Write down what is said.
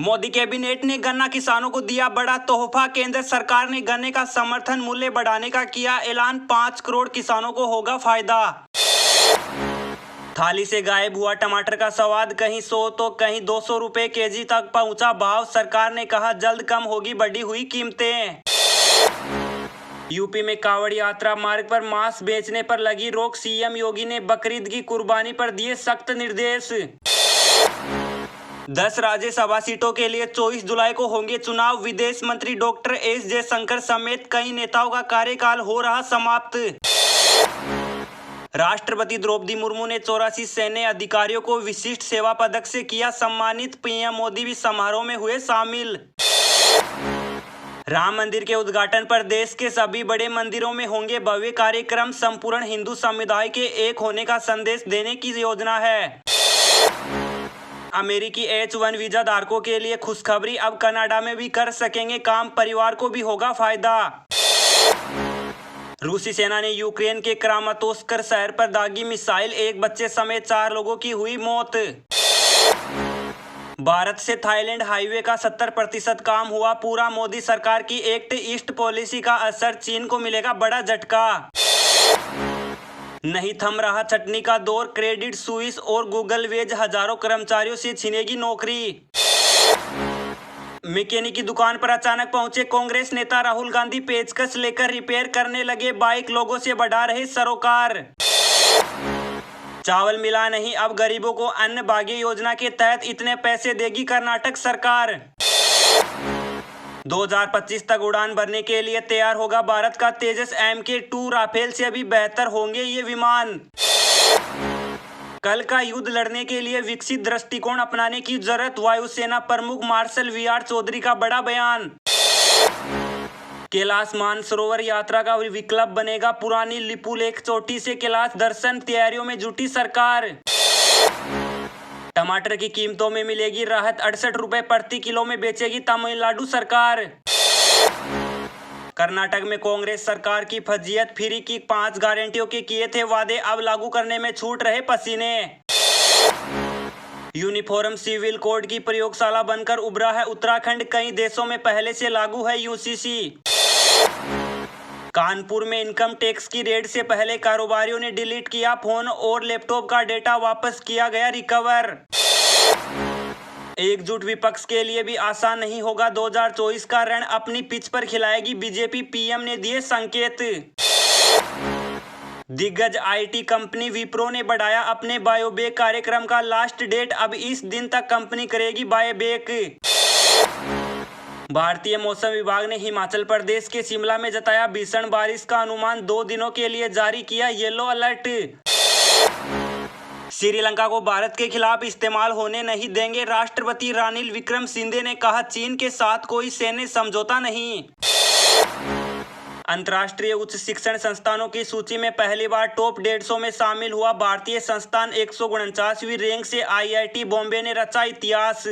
Modi cabinet ने गन्ना किसानों को दिया बड़ा तोहफा। केंद्र सरकार ने गन्ने का समर्थन मूल्य बढ़ाने का किया ऐलान। 5 करोड़ किसानों को होगा फायदा। थाली से गायब हुआ टमाटर का स्वाद, कहीं 100 तो कहीं 200 रुपए केजी तक पहुंचा भाव। सरकार ने कहा जल्द कम होगी बढ़ी हुई कीमतें। यूपी में कांवड़ यात्रा मार्ग पर मांस बेचने पर लगी रोक। सीएम योगी ने बकरीद की कुर्बानी पर दिए सख्त निर्देश। 10 राज्यसभा सीटों के लिए 24 जुलाई को होंगे चुनाव। विदेश मंत्री डॉक्टर एस जयशंकर समेत कई नेताओं का कार्यकाल हो रहा समाप्त। राष्ट्रपति द्रौपदी मुर्मू ने 84 सैन्य अधिकारियों को विशिष्ट सेवा पदक से किया सम्मानित। पीएम मोदी भी समारोह में हुए शामिल। राम मंदिर के उद्घाटन पर देश के सभी बड़े मंदिरों में होंगे भव्य कार्यक्रम। संपूर्ण हिंदू समुदाय के एक होने का संदेश देने की योजना है। अमेरिकी H1 वीजा धारकों के लिए खुशखबरी, अब कनाडा में भी कर सकेंगे काम, परिवार को भी होगा फायदा। रूसी सेना ने यूक्रेन के क्रामातोर्स्क शहर पर दागी मिसाइल, एक बच्चे समेत 4 लोगों की हुई मौत। भारत से थाईलैंड हाईवे का 70% काम हुआ पूरा। मोदी सरकार की एक्ट ईस्ट पॉलिसी का असर, चीन को मिलेगा बड़ा झटका। नहीं थम रहा छटनी का दौर, क्रेडिट सुइस और गूगल वेज हजारों कर्मचारियों से छीनेगी नौकरी। मैकेनिक की दुकान पर अचानक पहुंचे कांग्रेस नेता राहुल गांधी, पेचकस लेकर रिपेयर करने लगे बाइक, लोगों से बढ़ा रहे सरोकार। चावल मिला नहीं, अब गरीबों को अन्न भाग्य योजना के तहत इतने पैसे देगी कर्नाटक सरकार। 2025 तक उड़ान भरने के लिए तैयार होगा भारत का तेजस MK2। राफेल से अभी बेहतर होंगे ये विमान। कल का युद्ध लड़ने के लिए विकसित दृष्टिकोण अपनाने की जरूरत, वायुसेना प्रमुख मार्शल VR चौधरी का बड़ा बयान। कैलाश मानसरोवर यात्रा का विकल्प बनेगा पुरानी लिपुलेख चोटी से कैलाश दर्शन, तैयारियों में जुटी सरकार। टमाटर की कीमतों में मिलेगी राहत, 68 रुपए प्रति किलो में बेचेगी तमिलनाडु सरकार। कर्नाटक में कांग्रेस सरकार की फजीयत, फ्री की 5 गारंटियों के किए थे वादे, अब लागू करने में छूट रहे पसीने। यूनिफॉर्म सिविल कोड की प्रयोगशाला बनकर उभरा है उत्तराखंड, कई देशों में पहले से लागू है UCC। कानपुर में इनकम टैक्स की रेड से पहले कारोबारियों ने डिलीट किया फोन और लैपटॉप का डेटा, वापस किया गया रिकवर। एकजुट विपक्ष के लिए भी आसान नहीं होगा 2024 का रण, अपनी पिच पर खिलाएगी बीजेपी, पीएम ने दिए संकेत। दिग्गज IT कंपनी विप्रो ने बढ़ाया अपने बायोबैक कार्यक्रम का लास्ट डेट, अब इस दिन तक कंपनी करेगी बायोबैक। भारतीय मौसम विभाग ने हिमाचल प्रदेश के शिमला में जताया भीषण बारिश का अनुमान, 2 दिनों के लिए जारी किया येलो अलर्ट। श्रीलंका को भारत के खिलाफ इस्तेमाल होने नहीं देंगे, राष्ट्रपति रानिल विक्रमसिंघे ने कहा चीन के साथ कोई सैन्य समझौता नहीं। अंतर्राष्ट्रीय उच्च शिक्षण संस्थानों की सूची में पहली बार टॉप 150 में शामिल हुआ भारतीय संस्थान, 149वीं रैंक से IIT बॉम्बे ने रचा इतिहास।